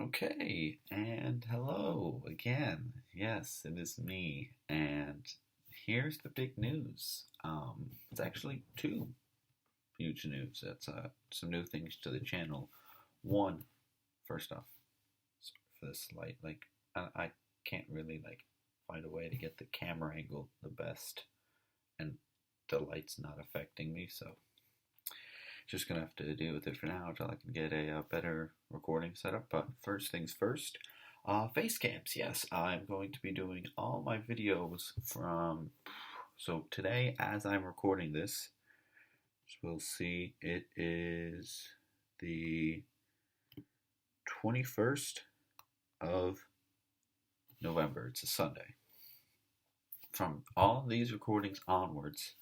Okay, and hello again. Yes, it is me. And here's the big news. It's actually two huge news. That's some new things to the channel. One, first off, sorry for this light. I can't really find a way to get the camera angle the best, and the light's not affecting me. So just gonna have to deal with it for now until I can get a better recording setup. But first things first, face cams. Yes, I'm going to be doing all my videos from. So today, as I'm recording this, we'll see it is the 21st of November. It's a Sunday. From all these recordings onwards,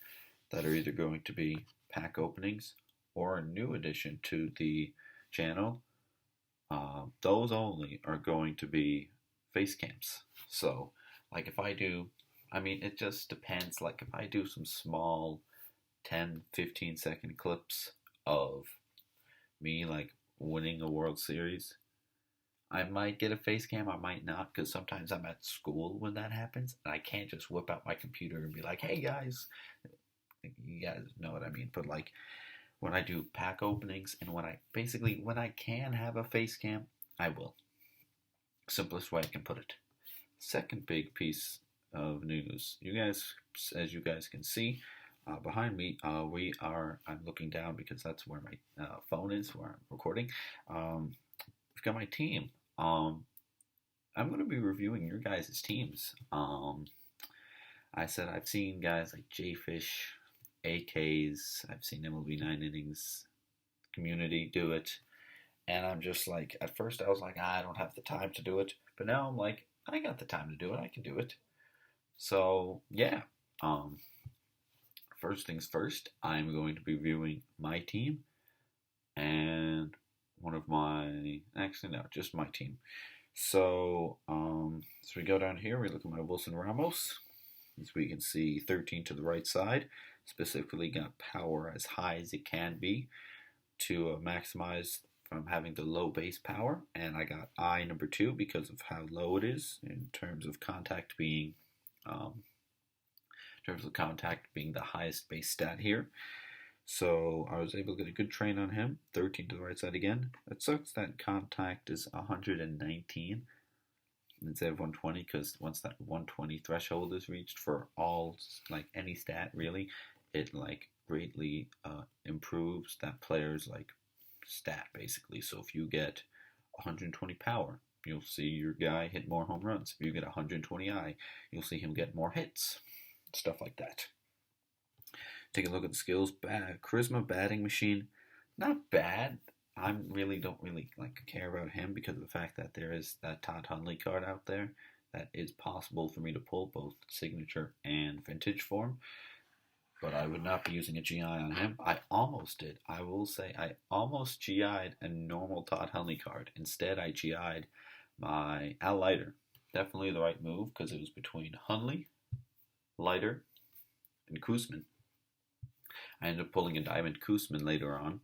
that are either going to be pack openings or a new addition to the channel, those only are going to be face cams. So, if I do, it just depends. If I do some small 10, 15-second clips of me, winning a World Series, I might get a face cam, I might not, because sometimes I'm at school when that happens, and I can't just whip out my computer and be like, hey guys, you guys know what I mean. But when I do pack openings and when I can have a face cam, I will. Simplest way I can put it. Second big piece of news. As you guys can see, behind me, I'm looking down because that's where my phone is, where I'm recording. We've got my team. I'm going to be reviewing your guys' teams. I said I've seen guys like J-Fish, AKs, I've seen MLB 9 innings, community do it, and I'm just at first I was like, I don't have the time to do it, but now I'm like, I got the time to do it, I can do it. So, yeah, first things first, I'm going to be reviewing my team, and just my team. So, as we go down here, we look at my Wilson Ramos. As we can see, 13 to the right side. Specifically got power as high as it can be to maximize from having the low base power. And I got I number 2 because of how low it is in terms of contact being the highest base stat here. So I was able to get a good train on him. 13 to the right side again. It sucks that contact is 119 instead of 120, because once that 120 threshold is reached for all, any stat really, it greatly improves that player's stat basically. So if you get 120 power, you'll see your guy hit more home runs. If you get 120 I, you'll see him get more hits. Stuff like that. Take a look at the skills. Charisma, batting machine, not bad. I don't really care about him because of the fact that there is that Todd Hundley card out there that is possible for me to pull both signature and vintage form, but I would not be using a GI on him. I almost did. I will say I almost GI'd a normal Todd Hundley card. Instead, I GI'd my Al Leiter. Definitely the right move because it was between Hundley, Leiter, and Koosman. I ended up pulling a Diamond Koosman later on,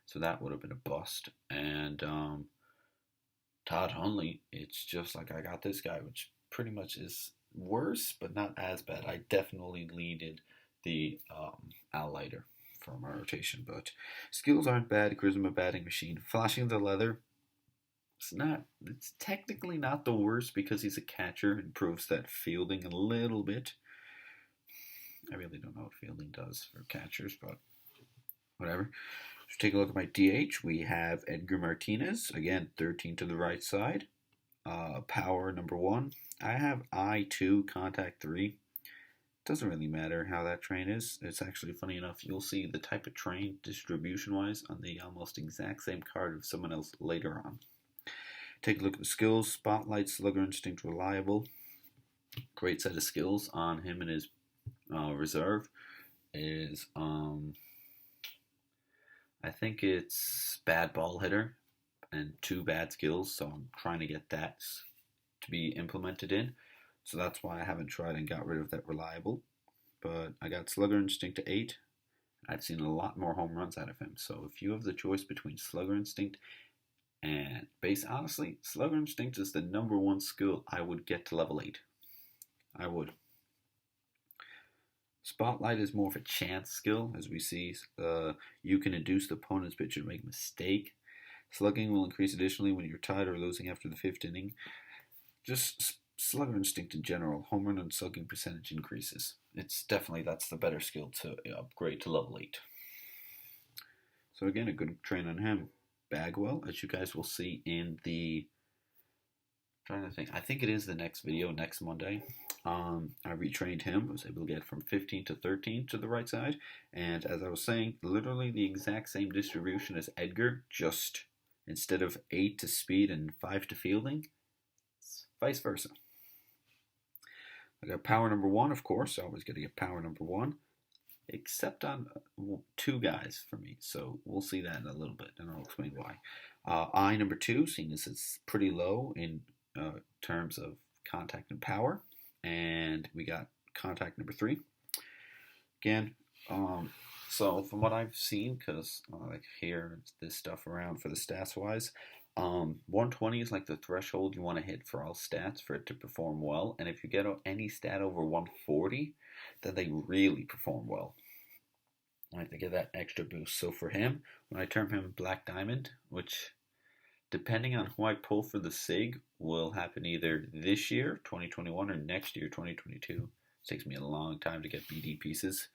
so that would have been a bust. And Todd Hundley, it's just I got this guy, which pretty much is worse, but not as bad. I definitely needed the Al Leiter for my rotation, but skills aren't bad. Charisma, batting machine, flashing the leather. It's technically not the worst because he's a catcher. Improves that fielding a little bit. I really don't know what fielding does for catchers, but whatever. So take a look at my DH. We have Edgar Martinez. Again, 13 to the right side. Power number 1. I have I2, contact 3. Doesn't really matter how that train is. It's actually funny enough. You'll see the type of train distribution-wise on the almost exact same card of someone else later on. Take a look at the skills. Spotlight, Slugger Instinct, Reliable. Great set of skills on him and his reserve is I think it's bad ball hitter and 2 bad skills, so I'm trying to get that to be implemented in. So that's why I haven't tried and got rid of that reliable. But I got Slugger Instinct to 8. I've seen a lot more home runs out of him. So if you have the choice between Slugger Instinct and base, honestly, Slugger Instinct is the #1 skill I would get to level 8. I would. Spotlight is more of a chance skill, as we see. You can induce the opponent's pitcher to make a mistake. Slugging will increase additionally when you're tied or losing after the 5th inning. Just Slugger Instinct in general, home run and slugging percentage increases. It's definitely, that's the better skill to upgrade to level 8. So again, a good train on him. Bagwell, as you guys will see in the, I'm trying to think, I think it is the next video, next Monday. I retrained him. I was able to get from 15 to 13 to the right side. And as I was saying, literally the exact same distribution as Edgar, just instead of 8 to speed and 5 to fielding, it's vice versa. I got power #1, of course. I always got to get power #1, except on 2 guys for me. So we'll see that in a little bit, and I'll explain why. I #2, seeing as it's pretty low in terms of contact and power. And we got contact #3. Again, so from what I've seen, because I like hear this stuff around for the stats wise, 120 is like the threshold you want to hit for all stats for it to perform well. And if you get any stat over 140, then they really perform well. Like they get that extra boost. So for him, when I term him Black Diamond, which depending on who I pull for the SIG, will happen either this year, 2021, or next year, 2022. It takes me a long time to get BD pieces.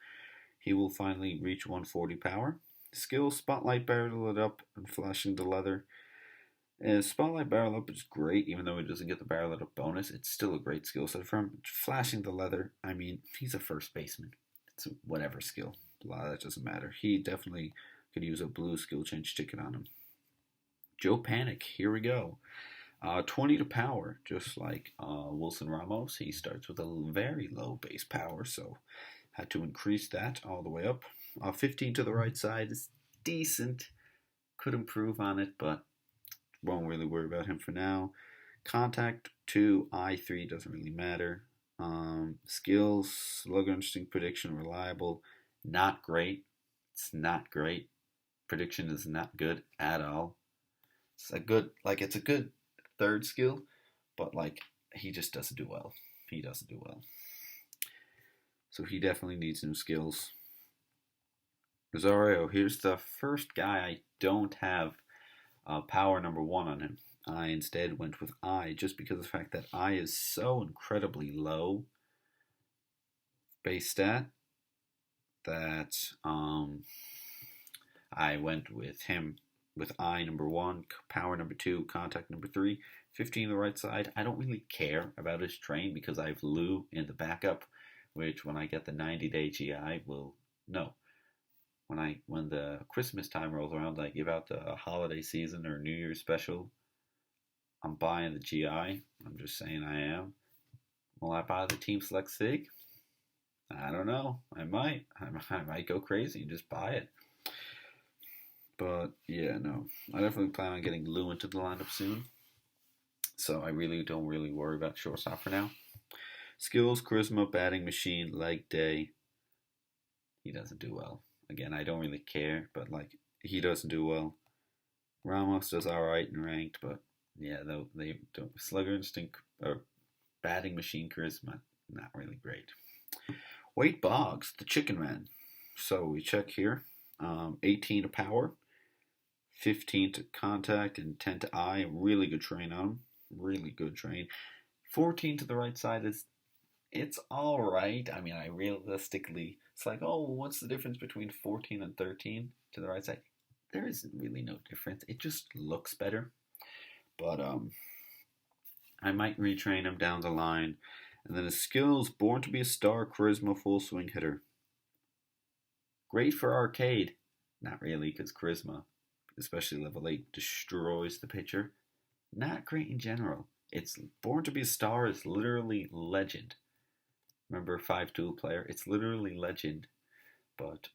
He will finally reach 140 power. Skill, Spotlight Barrel It Up, and Flashing the Leather. Spotlight Barrel Up is great, even though he doesn't get the Barrel It Up bonus. It's still a great skill set for him. Flashing the Leather, I mean, he's a first baseman. It's whatever skill. A lot of that doesn't matter. He definitely could use a blue skill change ticket on him. Joe Panic, here we go. 20 to power, just like Wilson Ramos. He starts with a very low base power, so had to increase that all the way up. 15 to the right side is decent. Could improve on it, but won't really worry about him for now. Contact 2, I3 doesn't really matter. Skills, Slugger Instinct, Prediction, Reliable, not great. It's not great. Prediction is not good at all. It's a good 3rd skill, but like he just doesn't do well. He doesn't do well. So he definitely needs new skills. Rosario, here's the first guy I don't have power #1 on him. I instead went with I, just because of the fact that I is so incredibly low base stat that I went with him with I #1, power #2, contact #3, 15 on the right side. I don't really care about his train because I have Lou in the backup, which when I get the 90-day GI will know. When the Christmas time rolls around, I give out the holiday season or New Year's special, I'm buying the GI. I'm just saying I am. Will I buy the Team Select SIG? I don't know. I might go crazy and just buy it. But yeah, no. I definitely plan on getting Lou into the lineup soon. So I really don't worry about shortstop for now. Skills, charisma, batting machine, leg day. He doesn't do well. Again, I don't really care, but like he doesn't do well. Ramos does alright in ranked, but yeah, though they don't. Slugger Instinct or batting machine charisma, not really great. Wade Boggs, the Chicken Man. So we check here. 18 to power, 15 to contact, and 10 to eye. Really good train on him. Really good train. 14 to the right side it's all right. I mean, I realistically, it's like, oh, what's the difference between 14 and 13 to the right side? There isn't really no difference. It just looks better. But I might retrain him down the line. And then his skills, born to be a star, charisma, full swing hitter. Great for arcade. Not really, because charisma, especially level 8, destroys the pitcher. Not great in general. It's born to be a star is literally legend. Remember 5-tool player? It's literally legend, but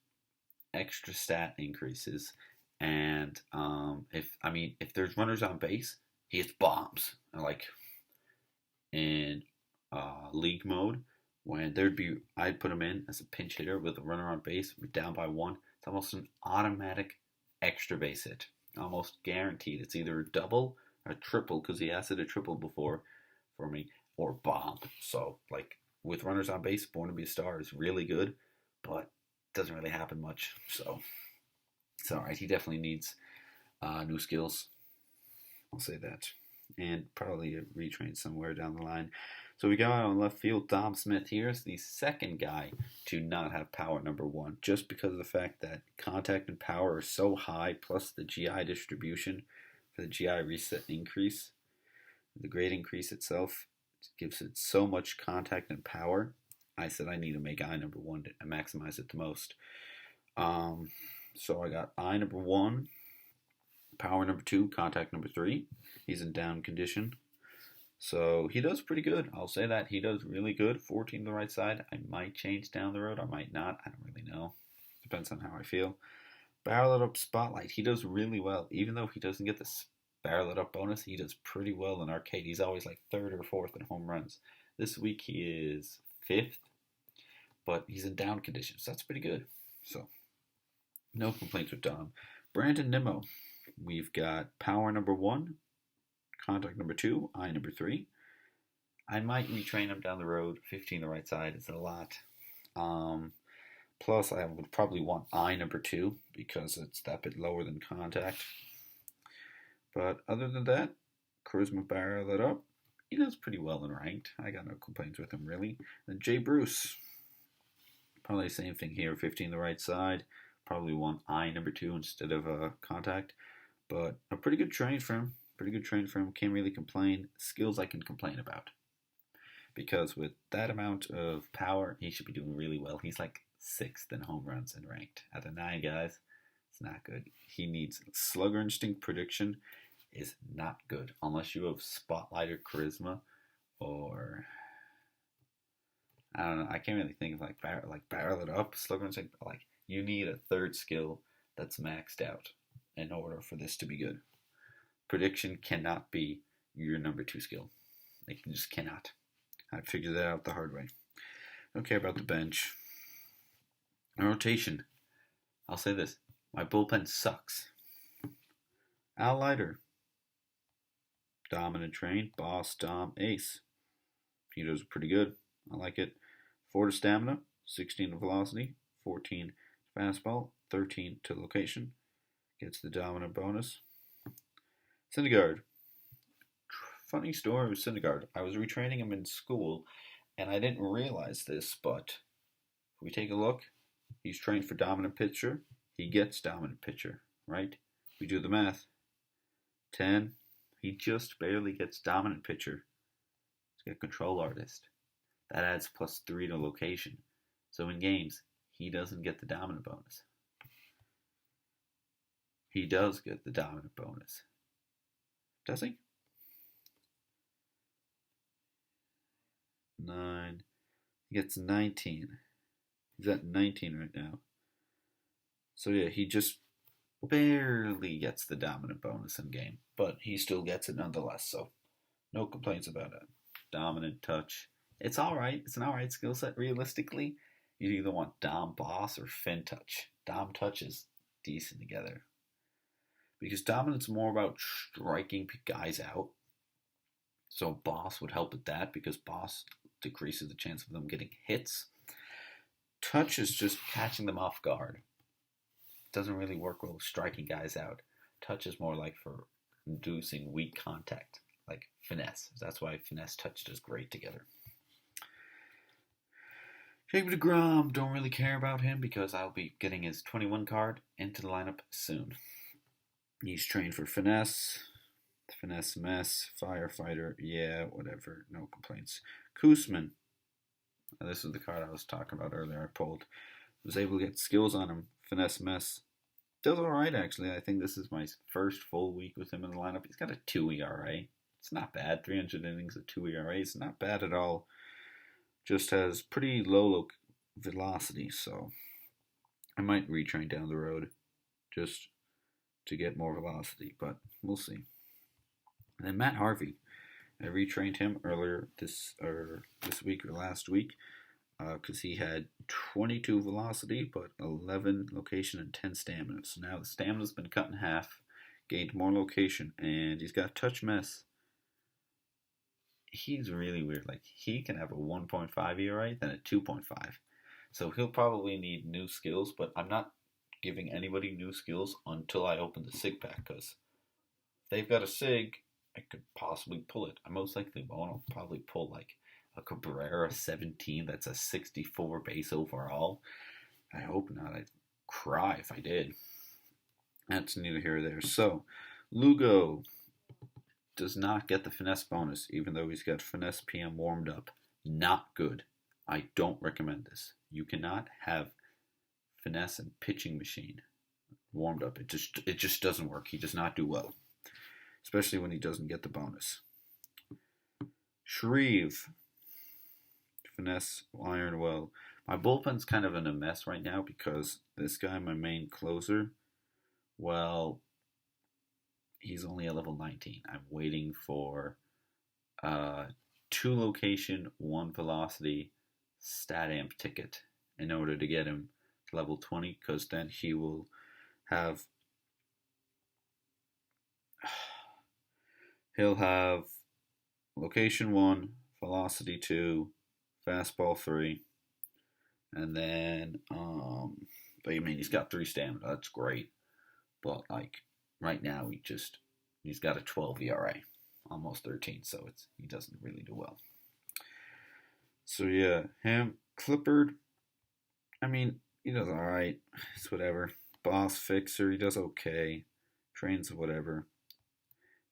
extra stat increases. And if there's runners on base, he hits bombs. Like in league mode, when I'd put him in as a pinch hitter with a runner on base, we're down by 1. It's almost an automatic extra base hit, almost guaranteed. It's either a double a triple because he has hit a triple before for me, or bomb. So, like, with runners on base, Born to Be a Star is really good, but doesn't really happen much. So, it's alright. He definitely needs new skills. I'll say that. And probably a retrain somewhere down the line. So we got on left field, Dom Smith. Here's the second guy to not have power number one, just because of the fact that contact and power are so high, plus the GI distribution for the GI reset increase. The grade increase itself gives it so much contact and power. I said I need to make I number one to maximize it the most. So I got I number one, power number two, contact number three. He's in down condition. So he does pretty good. I'll say that. He does really good. 14 to the right side. I might change down the road. I might not. I don't really know. Depends on how I feel. Barrel it up spotlight. He does really well. Even though he doesn't get the barrel it up bonus, he does pretty well in arcade. He's always like third or fourth in home runs. This week he is fifth, but he's in down condition. So that's pretty good. So no complaints with Dom. Brandon Nimmo. We've got power number one, contact number two, I number three. I might retrain him down the road. 15 the right side is a lot. Plus, I would probably want I number two because it's that bit lower than contact. But other than that, charisma barrel it up. He does pretty well in ranked. I got no complaints with him really. And Jay Bruce. Probably the same thing here. 15 the right side. Probably want I number two instead of contact. But a pretty good train for him. Can't really complain. Skills I can complain about. Because with that amount of power, he should be doing really well. He's like 6th in home runs and ranked. Out of 9 guys, it's not good. He needs slugger instinct. Prediction is not good. Unless you have spotlight or charisma or... I don't know. I can't really think of barrel it up, slugger instinct. Like, you need a third skill that's maxed out in order for this to be good. Prediction cannot be your number 2 skill. It just cannot. I figured that out the hard way. Don't care about the bench. Rotation. I'll say this. My bullpen sucks. Al Leiter. Dominant train. Boss, Dom, Ace. He does pretty good. I like it. 4 to stamina. 16 to velocity. 14 to fastball. 13 to location. Gets the dominant bonus. Syndergaard. Funny story with Syndergaard. I was retraining him in school, and I didn't realize this, but if we take a look, he's trained for dominant pitcher. He gets dominant pitcher, right? We do the math. 10. He just barely gets dominant pitcher. He's got control artist. That adds +3 to location. So in games, he doesn't get the dominant bonus. He does get the dominant bonus. Does he? 9. He gets 19. He's at 19 right now. So yeah, he just barely gets the dominant bonus in game. But he still gets it nonetheless. So no complaints about it. Dominant touch. It's alright. It's an alright skill set realistically. You either want Dom Boss or Fin Touch. Dom Touch is decent together. Because dominant's more about striking guys out. So Boss would help with that because Boss decreases the chance of them getting hits. Touch is just catching them off guard. It doesn't really work well with striking guys out. Touch is more like for inducing weak contact, like finesse. That's why finesse touch does great together. Jacob deGrom, don't really care about him because I'll be getting his 21 card into the lineup soon. He's trained for finesse, mess, firefighter, yeah, whatever, no complaints. Koosman, this is the card I was talking about earlier. I pulled, was able to get skills on him. Finesse, mess, does all right actually. I think this is my first full week with him in the lineup. He's got a 2 ERA. It's not bad. 300 innings at 2 ERA. It's not bad at all. Just has pretty low velocity, so I might retrain down the road just to get more velocity, but we'll see. And then Matt Harvey, I retrained him earlier this week or last week because he had 22 velocity, but 11 location and 10 stamina. So now the stamina's been cut in half, gained more location, and he's got touch miss. He's really weird. Like, he can have a 1.5 ERA, then a 2.5. So he'll probably need new skills, but I'm not giving anybody new skills until I open the SIG pack, because if they've got a SIG, I could possibly pull it. I most likely won't. I'll probably pull like a Cabrera 17 that's a 64 base overall. I hope not. I'd cry if I did. That's neither here nor there. So, Lugo does not get the finesse bonus, even though he's got finesse PM warmed up. Not good. I don't recommend this. You cannot have finesse and pitching machine warmed up. It just doesn't work. He does not do well, especially when he doesn't get the bonus. Shreve, finesse, iron well. My bullpen's kind of in a mess right now because this guy, my main closer, well, he's only at level 19. I'm waiting for 2 location, 1 velocity stat amp ticket in order to get him to level 20, because then he will have he'll have location 1, velocity 2, fastball 3, and then I mean, he's got 3 stamina. That's great, but like right now he's got a 12 ERA, almost 13, so he doesn't really do well. So yeah, him. Clippard, I mean, he does alright. It's whatever. Boss Fixer, he does okay. Trains whatever.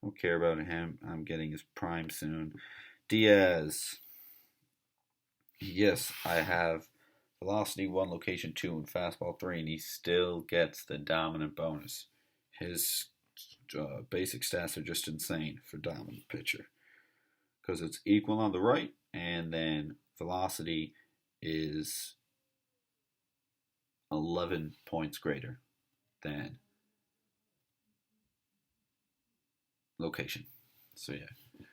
Don't care about him. I'm getting his prime soon. Diaz. Yes, I have velocity 1, location 2, and fastball 3, and he still gets the dominant bonus. His basic stats are just insane for dominant pitcher, because it's equal on the right, and then velocity is 11 points greater than location. So yeah,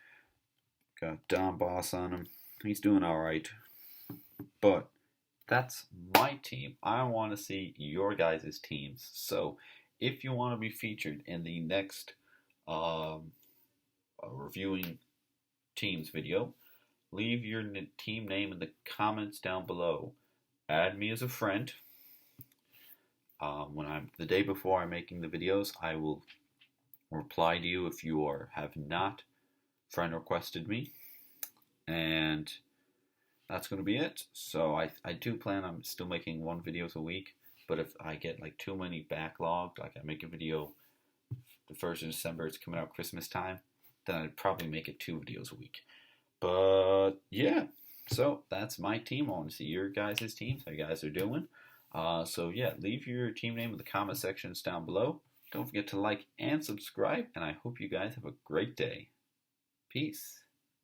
got Don Boss on him. He's doing all right, but that's my team. I want to see your guys' teams. So if you want to be featured in the next reviewing teams video, leave your team name in the comments down below. Add me as a friend. The day before I'm making the videos, I will reply to you if you have not friend requested me, and that's going to be it. So I do plan on still making 1 video a week, but if I get like too many backlogged, like I make a video the 1st of December, it's coming out Christmas time, then I'd probably make it 2 videos a week. But yeah, so that's my team. I want to see your guys' teams, how you guys are doing. So yeah, leave your team name in the comment sections down below. Don't forget to like and subscribe, and I hope you guys have a great day. Peace.